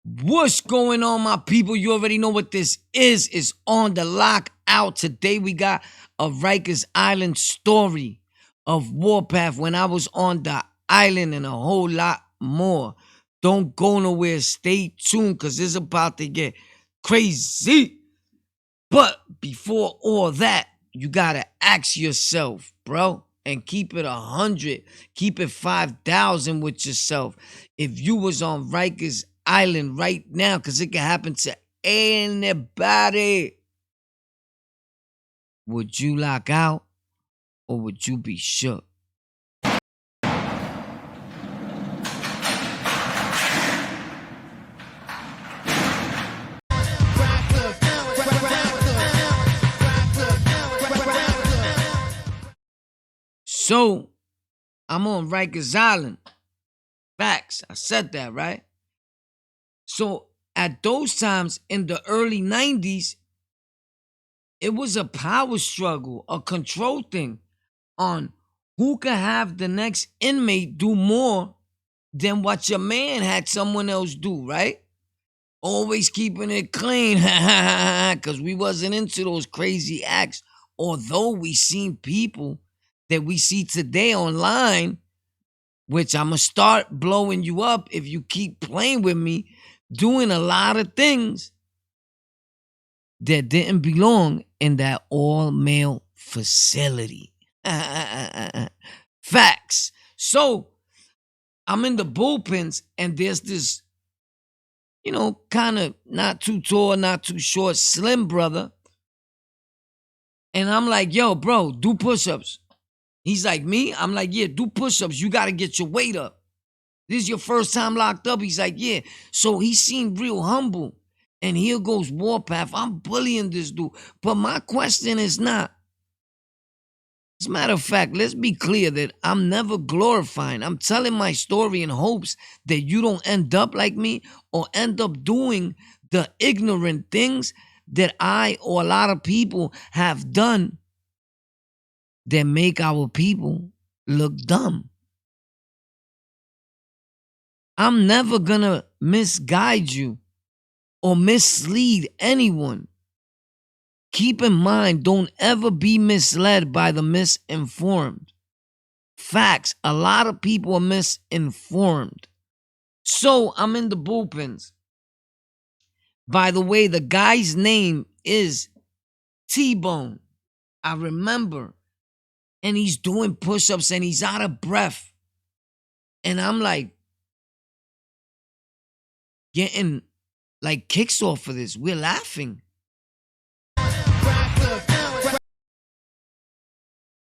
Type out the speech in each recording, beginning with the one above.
What's going on, my people? You already know what this is. It's on the lockout. Today we got a Rikers Island story of Warpath when I was on the island and a whole lot more. Don't go nowhere. Stay tuned because it's about to get crazy. But before all that, you gotta ask yourself, bro, and keep it 100, keep it 5,000 with yourself. If you was on Rikers Island right now, because it can happen to anybody, would you lock out or would you be shook? So, I'm on Rikers Island. Facts. I said that, right? So, at those times in the early 90s, it was a power struggle, a control thing on who could have the next inmate do more than what your man had someone else do, right? Always keeping it clean, because we wasn't into those crazy acts. Although we seen people that we see today online, which I'm going to start blowing you up if you keep playing with me, doing a lot of things that didn't belong in that all-male facility. Facts. So I'm in the bullpens and there's this, kind of not too tall, not too short, slim brother. And I'm like, yo, bro, do push-ups. He's like, me? I'm like, yeah, do push-ups. You got to get your weight up. This is your first time locked up? He's like, yeah. So he seemed real humble. And here goes Warpath. I'm bullying this dude. But my question is not. As a matter of fact, let's be clear that I'm never glorifying. I'm telling my story in hopes that you don't end up like me or end up doing the ignorant things that I or a lot of people have done that make our people look dumb. I'm never gonna misguide you or mislead anyone. Keep in mind, don't ever be misled by the misinformed. Facts, a lot of people are misinformed. So I'm in the bullpens. By the way, the guy's name is T-Bone. I remember. And he's doing push-ups and he's out of breath. And I'm like getting like kicks off of this. We're laughing.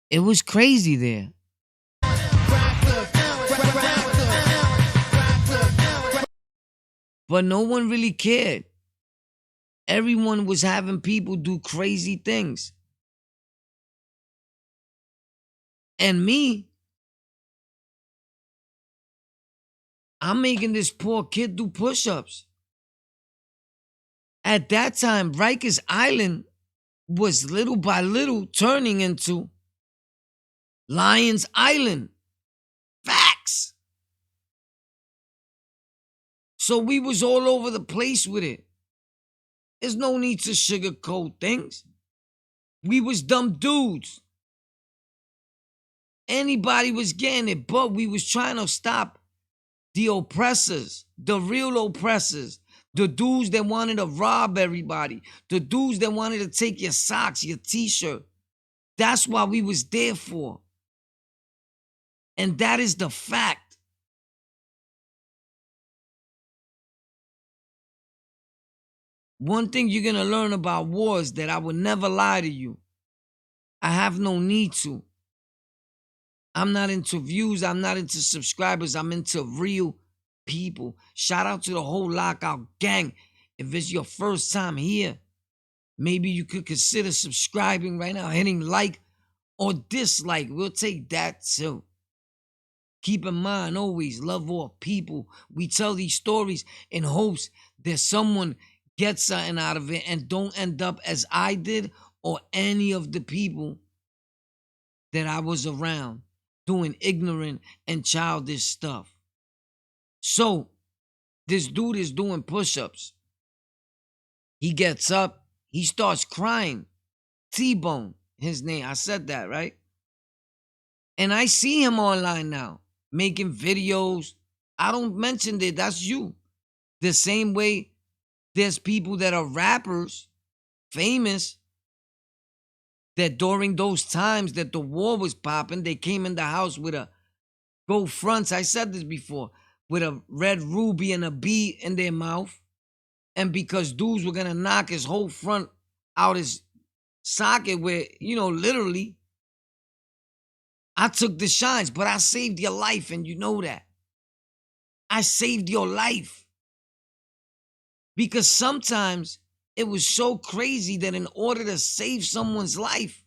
It was crazy there. But no one really cared. Everyone was having people do crazy things. And me, I'm making this poor kid do push-ups. At that time, Rikers Island was little by little turning into Lions Island. Facts. So we was all over the place with it. There's no need to sugarcoat things. We was dumb dudes. Anybody was getting it, but we was trying to stop the oppressors, the real oppressors, the dudes that wanted to rob everybody, the dudes that wanted to take your socks, your t-shirt. That's what we was there for. And that is the fact. One thing you're going to learn about war is that I would never lie to you. I have no need to. I'm not into views. I'm not into subscribers. I'm into real people. Shout out to the whole Lockout gang. If it's your first time here, maybe you could consider subscribing right now, hitting like or dislike. We'll take that too. Keep in mind, always love all people. We tell these stories in hopes that someone gets something out of it and don't end up as I did or any of the people that I was around doing ignorant and childish stuff. So This dude is doing push-ups. He gets up, he starts crying. T-Bone, his name. I said that, right? And I see him online now, making videos. I don't mention it, that's you. The same way there's people that are rappers, famous, that during those times that the war was popping, they came in the house with a gold fronts. I said this before, with a red ruby and a B in their mouth. And because dudes were gonna knock his whole front out his socket, where, literally, I took the shines, but I saved your life, and you know that. I saved your life. Because sometimes it was so crazy that in order to save someone's life,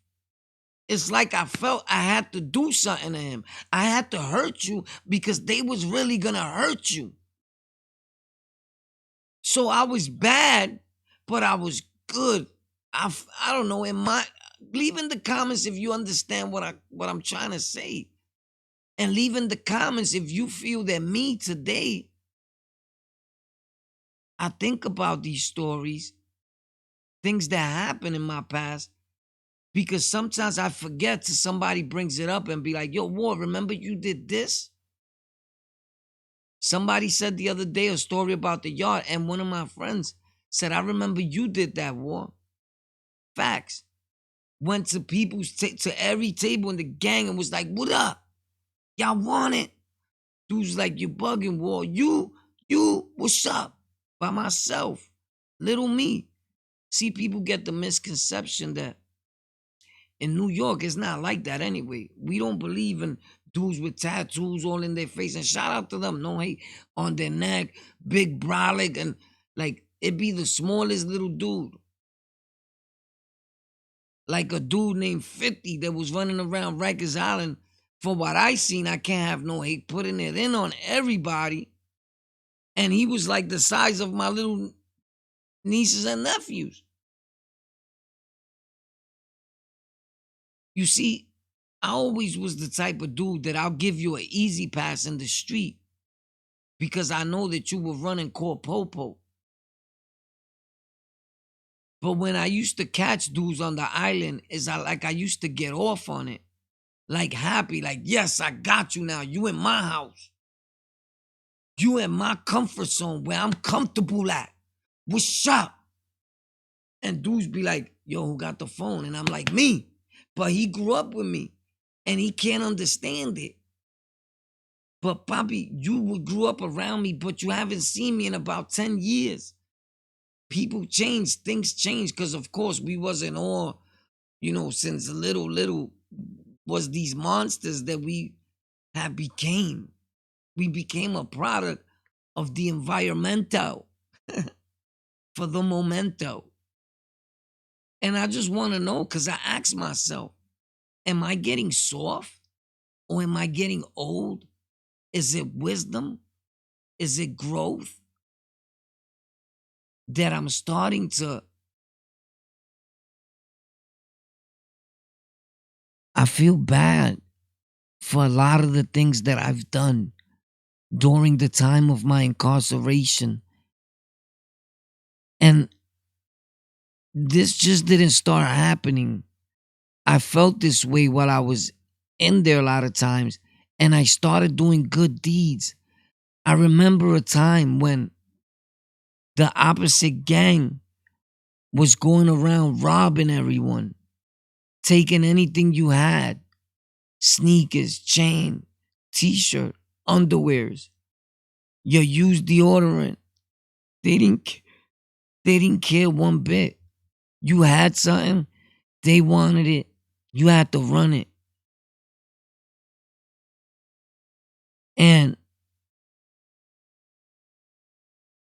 it's like I felt I had to do something to him. I had to hurt you because they was really gonna hurt you. So I was bad, but I was good. I don't know. Leave in the comments if you understand what I'm trying to say, and leave in the comments if you feel that me today. I think about these stories, things that happened in my past, because sometimes I forget till somebody brings it up and be like, yo, War, remember you did this? Somebody said the other day a story about the yard, and one of my friends said, I remember you did that, War. Facts. Went to to every table in the gang and was like, what up? Y'all want it? Dude's like, you bugging, War. You, what's up? By myself. Little me. See, people get the misconception that in New York, it's not like that anyway. We don't believe in dudes with tattoos all in their face. And shout out to them. No hate on their neck. Big brolic. And like, it be the smallest little dude. Like a dude named 50 that was running around Rikers Island. For what I seen, I can't have no hate, putting it in on everybody. And he was like the size of my little nieces and nephews. You see, I always was the type of dude that I'll give you an easy pass in the street because I know that you were running called Popo. But when I used to catch dudes on the island, I used to get off on it. Like happy, like, yes, I got you now. You in my house. You in my comfort zone where I'm comfortable at. What's up? And dudes be like, yo, who got the phone? And I'm like, me. But he grew up with me and he can't understand it. But Bobby, you grew up around me, but you haven't seen me in about 10 years. People change, things change, because of course we wasn't all, since little was these monsters that we have became. We became a product of the environmental for the momento. And I just want to know, because I ask myself, am I getting soft or am I getting old? Is it wisdom? Is it growth? That I'm starting to, I feel bad for a lot of the things that I've done during the time of my incarceration. And this just didn't start happening. I felt this way while I was in there a lot of times, and I started doing good deeds. I remember a time when the opposite gang was going around robbing everyone, taking anything you had, sneakers, chain, t-shirt, underwears, your used deodorant. They didn't care one bit. You had something, they wanted it. You had to run it. And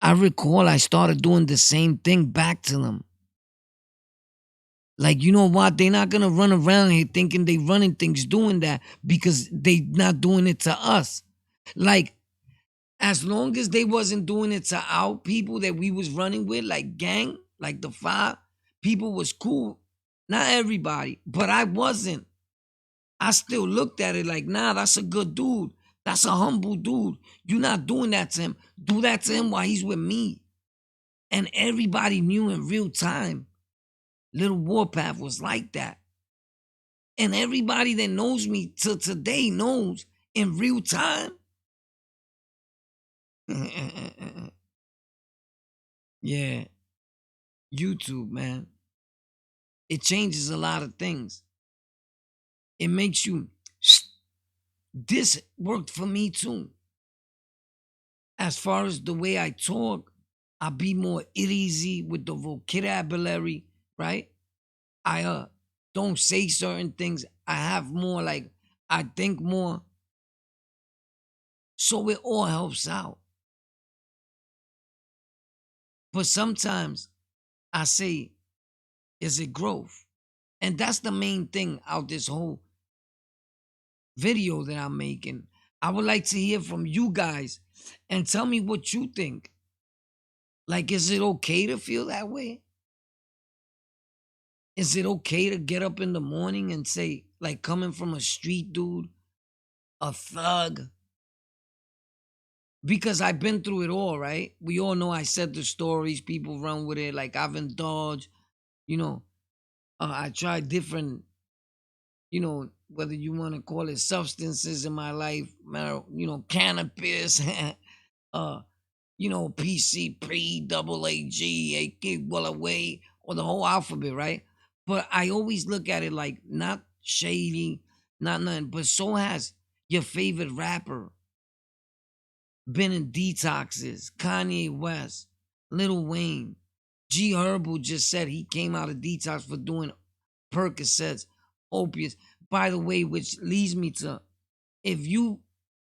I recall I started doing the same thing back to them. Like, you know what? They're not going to run around here thinking they running things doing that because they not doing it to us. Like, as long as they wasn't doing it to our people that we was running with, like gang, like the 5, people was cool. Not everybody, but I wasn't. I still looked at it like, nah, that's a good dude. That's a humble dude. You're not doing that to him. Do that to him while he's with me. And everybody knew in real time, Little Warpath was like that. And everybody that knows me till today knows in real time. Yeah, YouTube, man. It changes a lot of things. It makes you, this worked for me too. As far as the way I talk, I be more easy with the vocabulary, right? I don't say certain things. I have more like, I think more. So it all helps out. But sometimes I say, is it growth? And that's the main thing out this whole video that I'm making. I would like to hear from you guys and tell me what you think. Like, is it okay to feel that way? Is it okay to get up in the morning and say, like, coming from a street dude, a thug? Because I've been through it all, right? We all know I said the stories, people run with it. Like, I've indulged, you know, I tried different, whether you want to call it substances in my life, cannabis, uh, PCP, double AG, AK, well away, or the whole alphabet, right? But I always look at it like not shady, not nothing, but so has your favorite rapper been in detoxes, Kanye West, Lil Wayne. G Herbo just said he came out of detox for doing Percocets, opiates. By the way, which leads me to, if you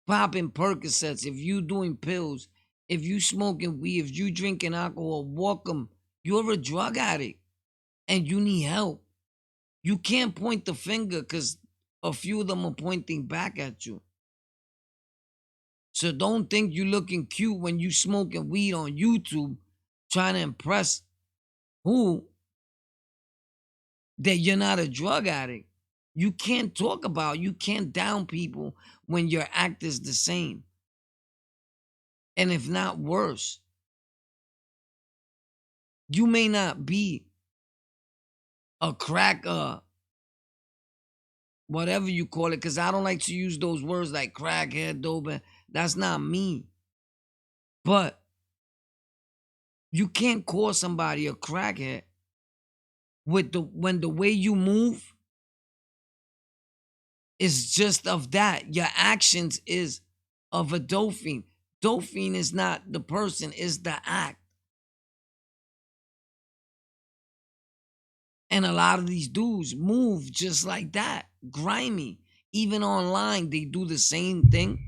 popping Percocets, if you doing pills, if you smoking weed, if you drinking alcohol, welcome. You're a drug addict and you need help. You can't point the finger because a few of them are pointing back at you. So don't think you looking cute when you smoking weed on YouTube trying to impress who that you're not a drug addict. You can't talk about, you can't down people when your act is the same. And if not worse, you may not be a crack, whatever you call it, because I don't like to use those words like crackhead, dope. That's not me. But you can't call somebody a crackhead with when the way you move is just of that. Your actions is of a dolphin. Dolphin is not the person, is the act. And a lot of these dudes move just like that, grimy. Even online, they do the same thing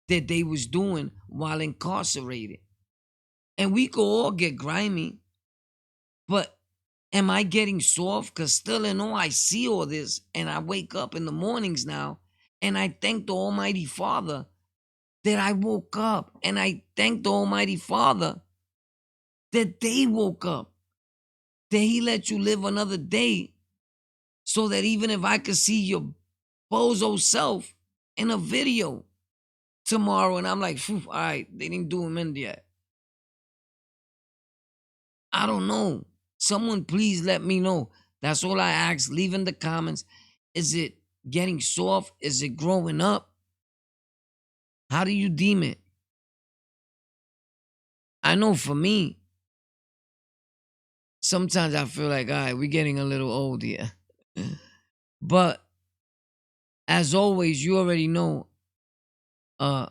that they was doing while incarcerated. And we could all get grimy, but am I getting soft? Because still in all, I see all this and I wake up in the mornings now and I thank the Almighty Father that I woke up. And I thank the Almighty Father that they woke up, that He let you live another day so that even if I could see your bozo self in a video tomorrow and I'm like, phew, all right, they didn't do him in yet. I don't know. Someone please let me know. That's all I ask. Leave in the comments. Is it getting soft? Is it growing up? How do you deem it? I know for me, sometimes I feel like, all right, we're getting a little old here. But as always, you already know, uh,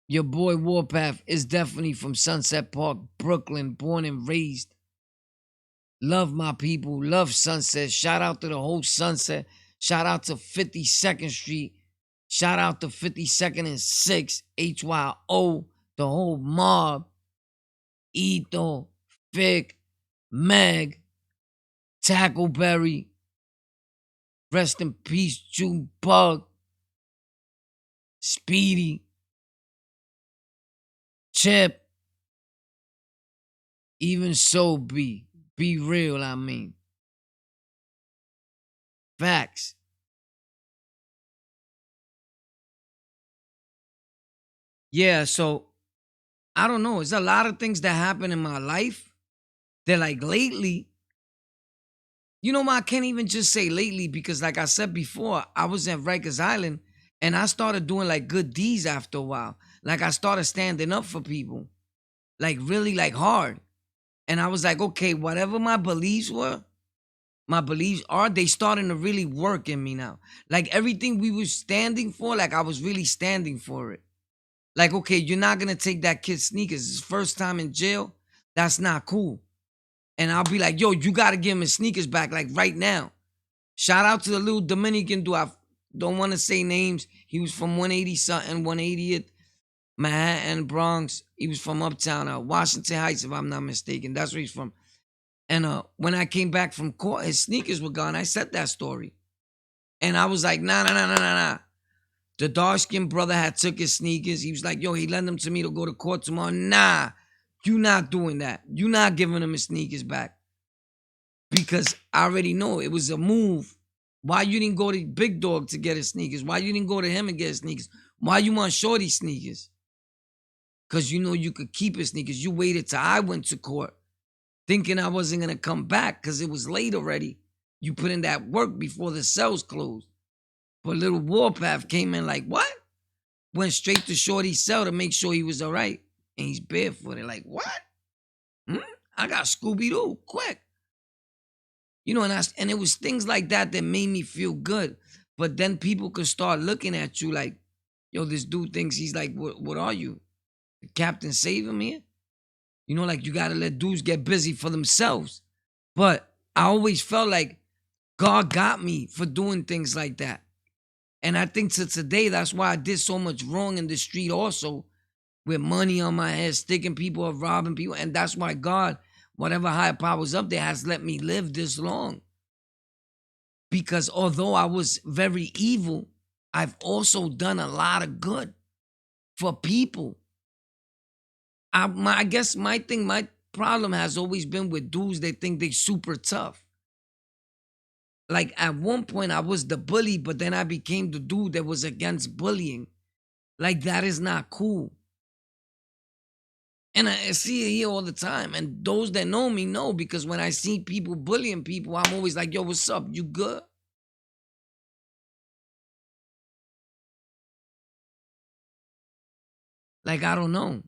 your boy Warpath is definitely from Sunset Park, Brooklyn, born and raised. Love my people, love Sunset. Shout out to the whole Sunset. Shout out to 52nd Street. Shout out to 52nd and 6th, HYO, the whole mob. Ito, Vic, Meg, Tackleberry. Rest in peace, June Bug, Speedy, Chip. Even so be real, I mean. Facts. Yeah, so I don't know. It's a lot of things that happen in my life that, like, lately, I can't even just say lately because, like I said before, I was at Rikers Island and I started doing like good deeds after a while. Like, I started standing up for people, like, really, like, hard. And I was like, okay, whatever my beliefs are, they starting to really work in me now. Like, everything we were standing for, like, I was really standing for it. Like, okay, you're not gonna take that kid's sneakers. His first time in jail. That's not cool. And I'll be like, yo, you gotta give him his sneakers back, like, right now. Shout out to the little Dominican dude. I don't want to say names. He was from 180 something, 180th, Manhattan, Bronx. He was from uptown, Washington Heights, if I'm not mistaken. That's where he's from. And when I came back from court, his sneakers were gone. I said that story. And I was like, nah, nah, nah, nah, nah, nah. The dark-skinned brother had took his sneakers. He was like, yo, he lent them to me to go to court tomorrow. Nah, you not doing that. You not giving him his sneakers back. Because I already know it was a move. Why you didn't go to Big Dog to get his sneakers? Why you didn't go to him and get his sneakers? Why you want Shorty sneakers? Because you know you could keep his sneakers. You waited till I went to court thinking I wasn't going to come back because it was late already. You put in that work before the cells closed. But little Warpath came in like, what? Went straight to Shorty's cell to make sure he was all right. And he's barefooted. Like, what? Hmm? I got Scooby-Doo, quick. And it was things like that that made me feel good. But then people could start looking at you like, yo, this dude thinks he's like, what are you? The Captain Save him here? Like, you got to let dudes get busy for themselves. But I always felt like God got me for doing things like that. And I think to today, that's why I did so much wrong in the street also, with money on my head, sticking people up, robbing people. And that's why God, whatever higher powers up there, has let me live this long. Because although I was very evil, I've also done a lot of good for people. I guess my problem has always been with dudes that think they super tough. Like, at one point I was the bully, but then I became the dude that was against bullying. Like, that is not cool. And I see it here all the time. And those that know me know, because when I see people bullying people, I'm always like, yo, what's up? You good? Like, I don't know.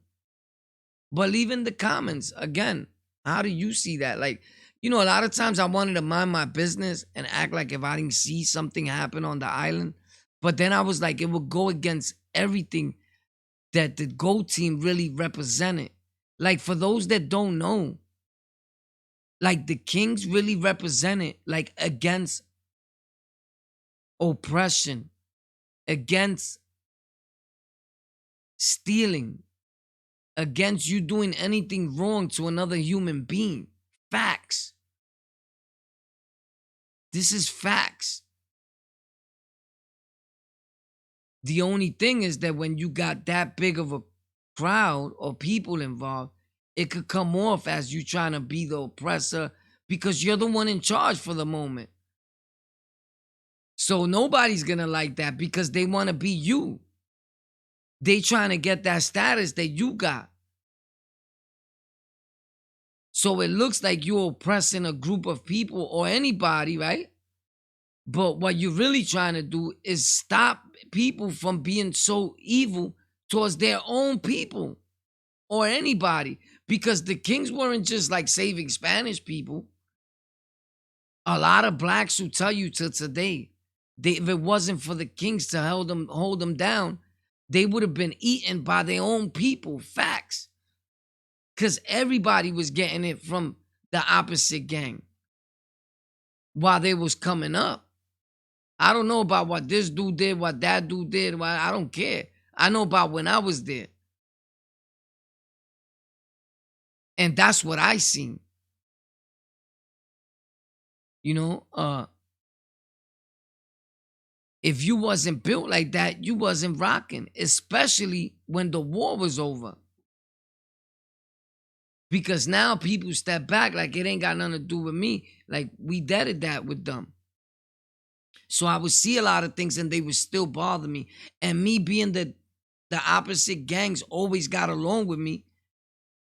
But leave in the comments again. How do you see that? Like, a lot of times I wanted to mind my business and act like if I didn't see something happen on the island. But then I was like, it would go against everything that the GO team really represented. Like, for those that don't know, like, the Kings really represented, like, against oppression, against stealing, against you doing anything wrong to another human being. Facts. This is facts. The only thing is that when you got that big of a crowd or people involved, it could come off as you trying to be the oppressor because you're the one in charge for the moment. So nobody's gonna like that because they want to be you. They trying to get that status that you got. So it looks like you're oppressing a group of people or anybody, right? But what you're really trying to do is stop people from being so evil towards their own people or anybody. Because the Kings weren't just like saving Spanish people. A lot of blacks who tell you till today, if it wasn't for the Kings to hold them down, they would have been eaten by their own people. Facts. Because everybody was getting it from the opposite gang while they was coming up. I don't know about what this dude did, what that dude did. I don't care. I know about when I was there. And that's what I seen. You know, if you wasn't built like that, you wasn't rocking, especially when the war was over. Because now people step back like it ain't got nothing to do with me. Like, we deaded that with them. So I would see a lot of things and they would still bother me. And me being the opposite gangs always got along with me.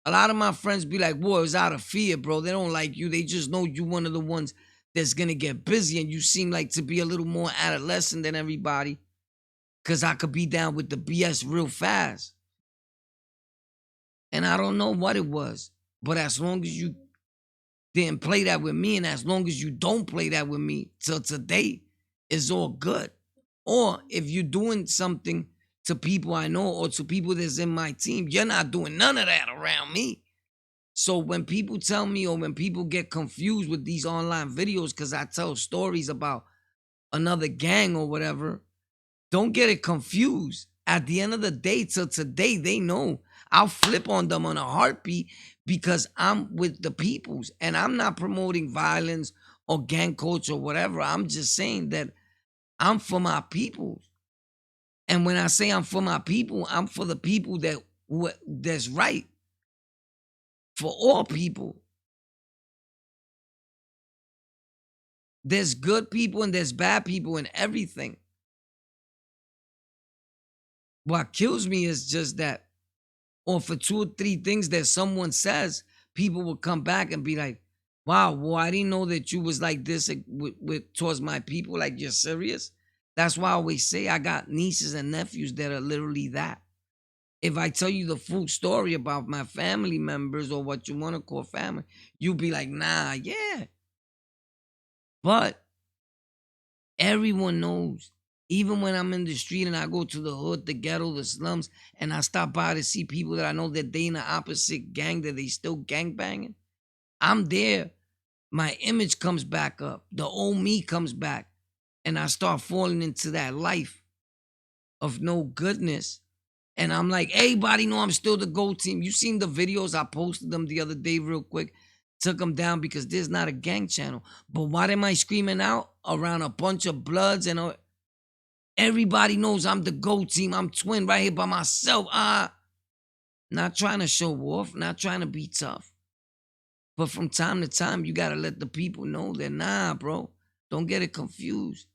A lot of my friends be like, boy, it's out of fear, bro. They don't like you. They just know you one of the ones that's gonna get busy, and you seem like to be a little more adolescent than everybody. Cause I could be down with the BS real fast. And I don't know what it was. But as long as you didn't play that with me, and as long as you don't play that with me till today, it's all good. Or if you're doing something to people I know or to people that's in my team, you're not doing none of that around me. So when people tell me, or when people get confused with these online videos because I tell stories about another gang or whatever, don't get it confused. At the end of the day, till today, they know I'll flip on them on a heartbeat because I'm with the peoples, and I'm not promoting violence or gang culture or whatever. I'm just saying that I'm for my peoples. And when I say I'm for my people, I'm for the people that's right, for all people. There's good people and there's bad people and everything. What kills me is just that, or for 2 or 3 things that someone says, people will come back and be like, wow, well, I didn't know that you was like this with towards my people. Like, you're serious? That's why I always say I got nieces and nephews that are literally that. If I tell you the full story about my family members, or what you want to call family, you'll be like, nah, yeah. But everyone knows. Even when I'm in the street and I go to the hood, the ghetto, the slums, and I stop by to see people that I know that they in the opposite gang, that they still gang banging, I'm there. My image comes back up. The old me comes back. And I start falling into that life of no goodness. And I'm like, everybody know I'm still the GOAT team. You seen the videos? I posted them the other day real quick. Took them down because there's not a gang channel. But why am I screaming out around a bunch of bloods and everybody knows I'm the GOAT team. I'm twin right here by myself. Not trying to show off, not trying to be tough. But from time to time, you got to let the people know that, nah, bro, don't get it confused.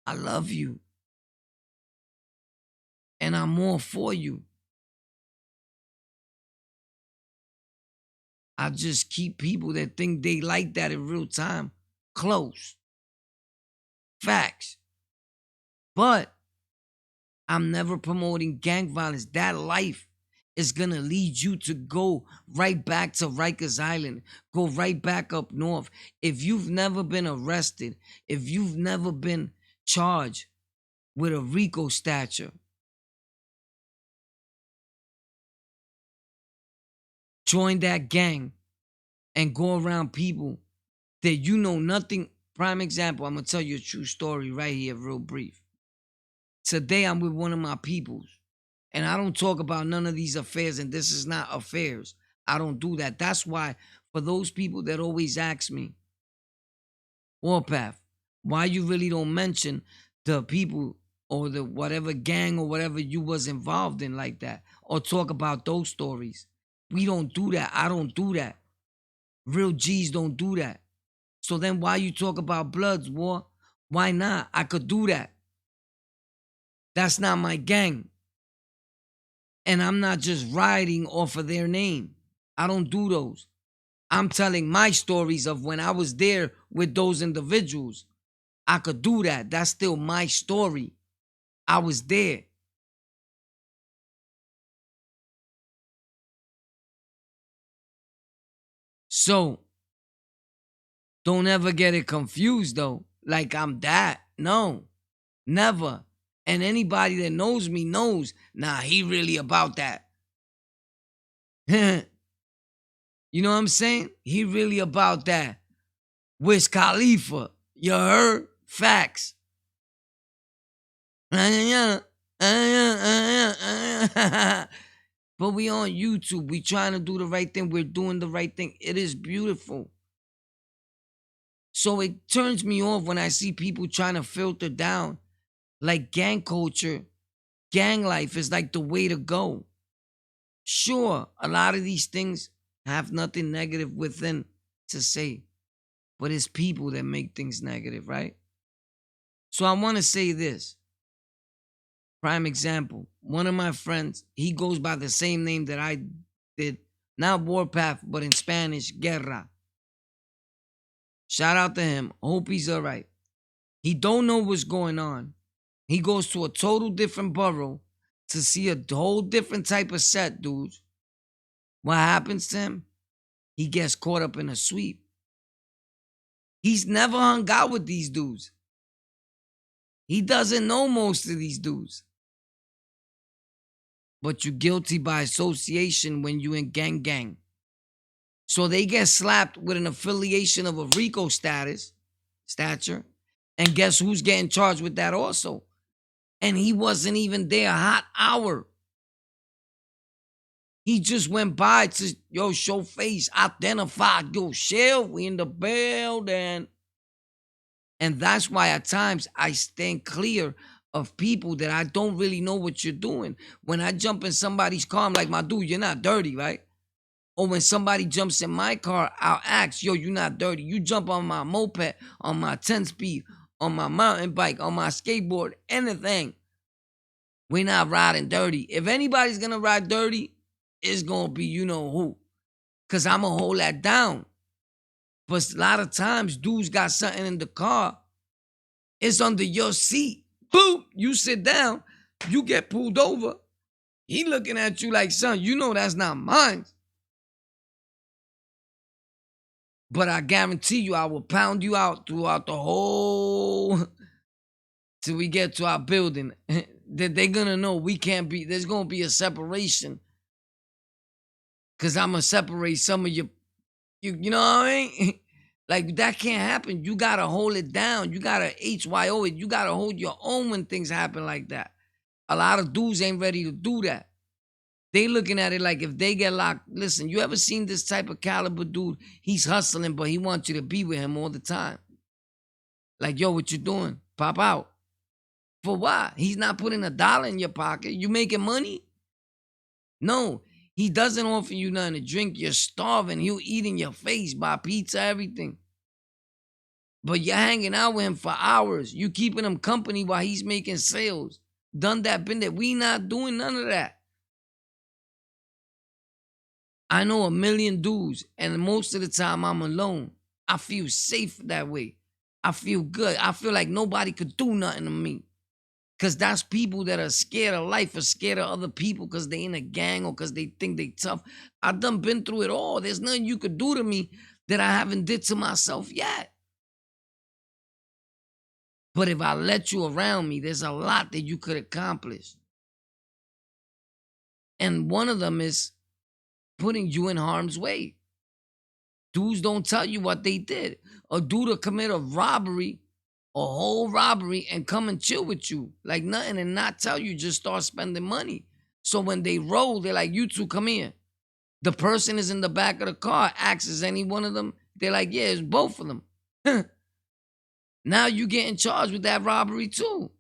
I love you. And I'm all for you. I just keep people that think they like that in real time close. Facts. But I'm never promoting gang violence. That life is going to lead you to go right back to Rikers Island, go right back up north. If you've never been arrested, if you've never been charged with a RICO stature, join that gang and go around people that you know nothing. Prime example, I'm going to tell you a true story right here, real brief. Today, I'm with one of my peoples, and I don't talk about none of these affairs, and this is not affairs. I don't do that. That's why, for those people that always ask me, Warpath, why you really don't mention the people or the whatever gang or whatever you was involved in like that, or talk about those stories. We don't do that. I don't do that. Real G's don't do that. So then why you talk about Bloods, War? Why not? I could do that. That's not my gang. And I'm not just riding off of their name. I don't do those. I'm telling my stories of when I was there with those individuals. I could do that. That's still my story. I was there. So don't ever get it confused though. Like I'm that. No, never. And anybody that knows me knows, nah, he really about that. You know what I'm saying? He really about that. Wiz Khalifa. You heard? Facts. But we on YouTube. We trying to do the right thing. We're doing the right thing. It is beautiful. So it turns me off when I see people trying to filter down like gang culture, gang life is like the way to go. Sure, a lot of these things have nothing negative within to say, but it's people that make things negative, right? So I want to say this. Prime example. One of my friends, he goes by the same name that I did. Not Warpath, but in Spanish, Guerra. Shout out to him. Hope he's all right. He don't know what's going on. He goes to a total different borough to see a whole different type of set, dudes. What happens to him? He gets caught up in a sweep. He's never hung out with these dudes. He doesn't know most of these dudes. But you're guilty by association when you in gang. So they get slapped with an affiliation of a RICO stature. And guess who's getting charged with that also? And he wasn't even there a hot hour. He just went by to, yo, show face, identify, yo, Shell, we in the building. And that's why at times I stand clear of people that I don't really know what you're doing. When I jump in somebody's car, I'm like, my dude, you're not dirty, right? Or when somebody jumps in my car, I'll ask, yo, you're not dirty. You jump on my moped, on my 10-speed, on my mountain bike, on my skateboard, anything. We're not riding dirty. If anybody's going to ride dirty, it's going to be you know who. Because I'm going to hold that down. But a lot of times, dudes got something in the car. It's under your seat. Boom! You sit down. You get pulled over. He looking at you like, son, you know that's not mine. But I guarantee you, I will pound you out throughout the whole... till we get to our building. That they're going to know we can't be... There's going to be a separation. Because I'm going to separate some of you know what I mean? Like, that can't happen. You got to hold it down. You got to HYO it. You got to hold your own when things happen like that. A lot of dudes ain't ready to do that. They looking at it like if they get locked. Listen, you ever seen this type of caliber dude? He's hustling, but he wants you to be with him all the time. Like, yo, what you doing? Pop out. For what? He's not putting $1 in your pocket. You making money? No. He doesn't offer you nothing to drink. You're starving. He'll eat in your face, buy pizza, everything. But you're hanging out with him for hours. You keeping him company while he's making sales. Done that, been there. We not doing none of that. I know a million dudes, and most of the time I'm alone. I feel safe that way. I feel good. I feel like nobody could do nothing to me. Because that's people that are scared of life or scared of other people because they in a gang or because they think they tough. I done been through it all. There's nothing you could do to me that I haven't did to myself yet. But if I let you around me, there's a lot that you could accomplish. And one of them is putting you in harm's way. Dudes don't tell you what they did. A dude will commit a robbery, a whole robbery, and come and chill with you like nothing and not tell you, just start spending money. So when they roll, they're like, you two, come here. The person is in the back of the car, asks, is any one of them? They're like, yeah, it's both of them. Now you getting charged with that robbery too.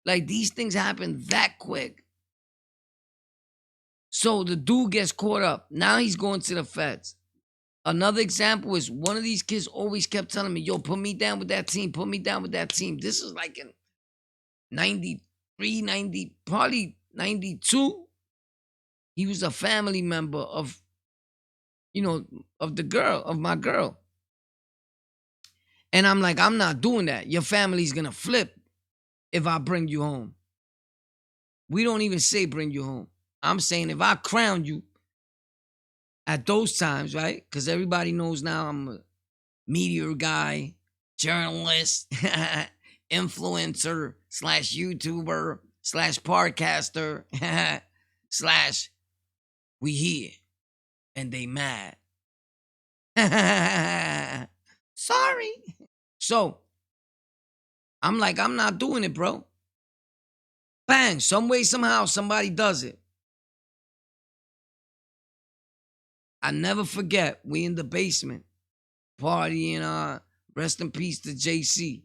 Like, these things happen that quick. So the dude gets caught up. Now he's going to the feds. Another example is one of these kids always kept telling me, yo, put me down with that team. Put me down with that team. This is like in 93, probably 92. He was a family member of, of my girl. And I'm like, I'm not doing that. Your family's going to flip if I bring you home. We don't even say bring you home. I'm saying if I crown you at those times, right? Because everybody knows now I'm a media guy, journalist, influencer, /YouTuber, /podcaster, / we here and they mad. Sorry. So I'm like, I'm not doing it, bro. Bang, some way, somehow, somebody does it. I never forget, we in the basement, partying, rest in peace to JC.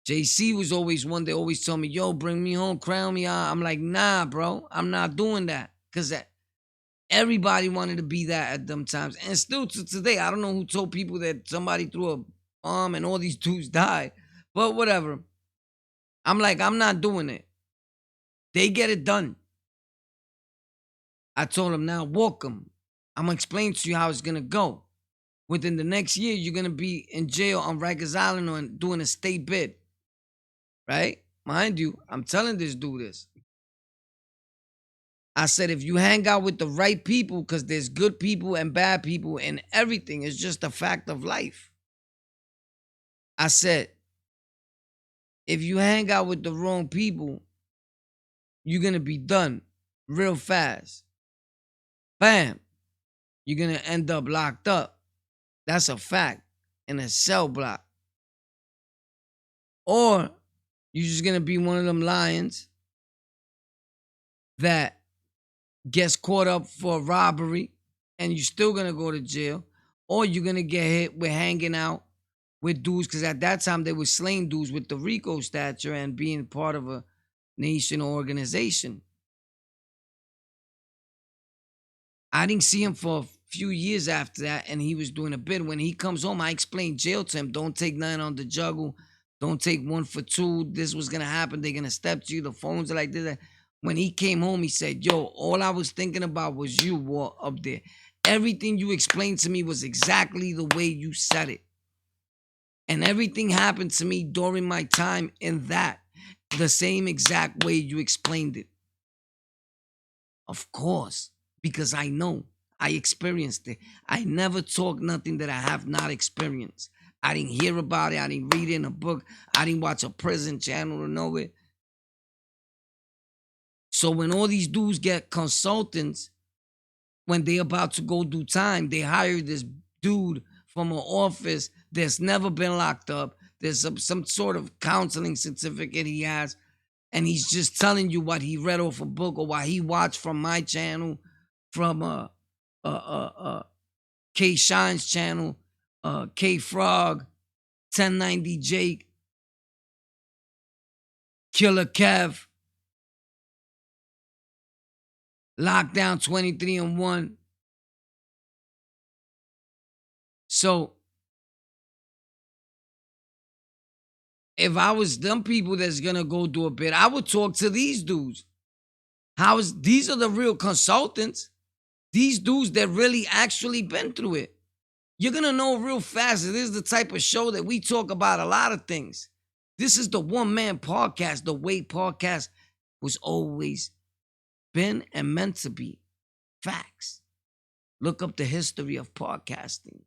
JC was always one that always told me, yo, bring me home, crown me. I'm like, nah, bro, I'm not doing that. Because everybody wanted to be that at them times. And still to today, I don't know who told people that somebody threw a bomb and all these dudes died. But whatever. I'm like, I'm not doing it. They get it done. I told him, now walk them. I'm going to explain to you how it's going to go. Within the next year, you're going to be in jail on Rikers Island or doing a state bid. Right? Mind you, I'm telling this dude this. I said, if you hang out with the right people, because there's good people and bad people and everything, it's just a fact of life. I said, if you hang out with the wrong people, you're going to be done real fast. Bam. You're going to end up locked up. That's a fact. In a cell block. Or you're just going to be one of them lions that gets caught up for robbery and you're still going to go to jail. Or you're going to get hit with hanging out with dudes, because at that time they were slaying dudes with the RICO stature and being part of a nation or organization. I didn't see him for a few years after that, and he was doing a bid. When he comes home, I explained jail to him. Don't take nothing on the juggle. Don't take one for two. This was going to happen. They're going to step to you. The phones are like this. When he came home, he said, yo, all I was thinking about was you, Walt, up there. Everything you explained to me was exactly the way you said it. And everything happened to me during my time in that, the same exact way you explained it. Of course, because I know, I experienced it. I never talk nothing that I have not experienced. I didn't hear about it. I didn't read it in a book. I didn't watch a prison channel to know it. So when all these dudes get consultants, when they about to go do time, they hire this dude from an office that's never been locked up. There's some sort of counseling certificate he has, and he's just telling you what he read off a book or what he watched from my channel, from K Shine's channel, K Frog, 1090 Jake, Killer Kev, Lockdown 23 and 1. So if I was them people that's gonna go do a bid, I would talk to these dudes. These are the real consultants. These dudes that really actually been through it. You're gonna know real fast that this is the type of show that we talk about a lot of things. This is the one-man podcast, the way podcast was always been and meant to be. Facts. Look up the history of podcasting.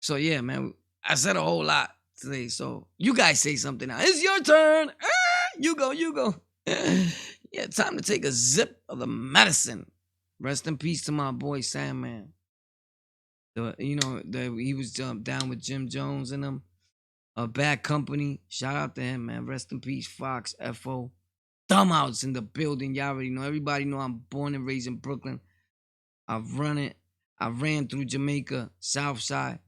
So yeah, man, I said a whole lot today. So you guys say something now. It's your turn. You go. Yeah, time to take a zip of the medicine. Rest in peace to my boy Sandman. He was down with Jim Jones and them. Bad Company. Shout out to him, man. Rest in peace, Fox, FO. Thumbouts in the building. Y'all already know. Everybody know I'm born and raised in Brooklyn. I've run it. I ran through Jamaica, South Side.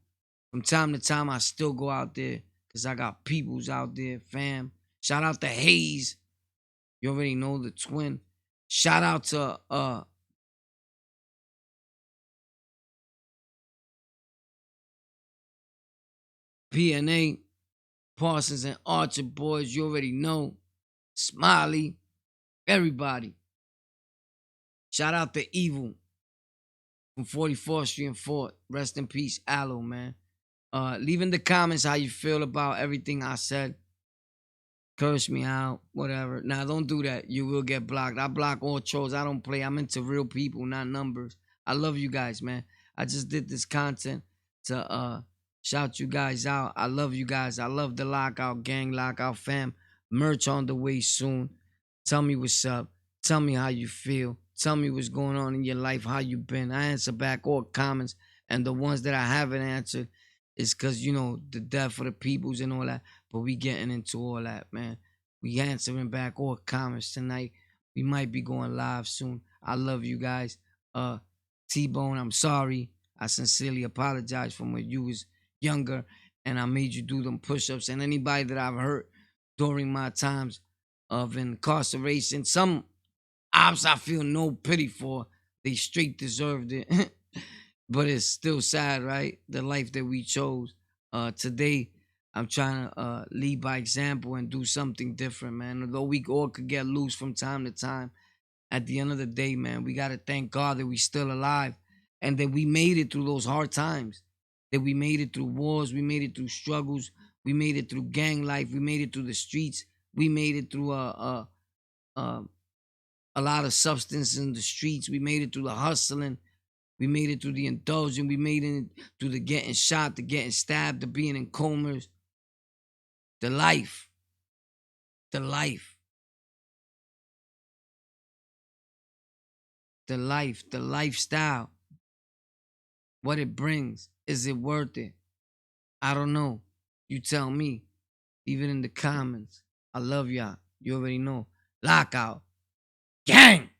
From time to time, I still go out there because I got peoples out there, fam. Shout out to Hayes. You already know, the twin. Shout out to PNA, Parsons and Archer boys. You already know. Smiley. Everybody. Shout out to Evil from 44th Street and 4th. Rest in peace, Aloe, man. Leave in the comments how you feel about everything I said. Curse me out, whatever. Now, don't do that. You will get blocked. I block all trolls. I don't play. I'm into real people, not numbers. I love you guys, man. I just did this content to shout you guys out. I love you guys. I love the Lockout gang, Lockout fam. Merch on the way soon. Tell me what's up. Tell me how you feel. Tell me what's going on in your life, how you been. I answer back all comments, and the ones that I haven't answered is because, the death of the peoples and all that. But we getting into all that, man. We answering back all comments tonight. We might be going live soon. I love you guys. T-Bone, I'm sorry. I sincerely apologize from when you was younger and I made you do them push-ups. And anybody that I've hurt during my times of incarceration, some ops I feel no pity for. They straight deserved it. but it's still sad, right? The life that we chose. Today, I'm trying to lead by example and do something different, man. Although we all could get loose from time to time, at the end of the day, man, we gotta thank God that we still alive and that we made it through those hard times. That we made it through wars, we made it through struggles, we made it through gang life, we made it through the streets, we made it through uh, a lot of substance in the streets, we made it through the hustling, we made it through the indulging, we made it through the getting shot, the getting stabbed, the being in comas, the life, the life, the life, the lifestyle, what it brings. Is it worth it? I don't know. You tell me. Leave it in the comments. I love y'all. You already know. Lockout. Gang!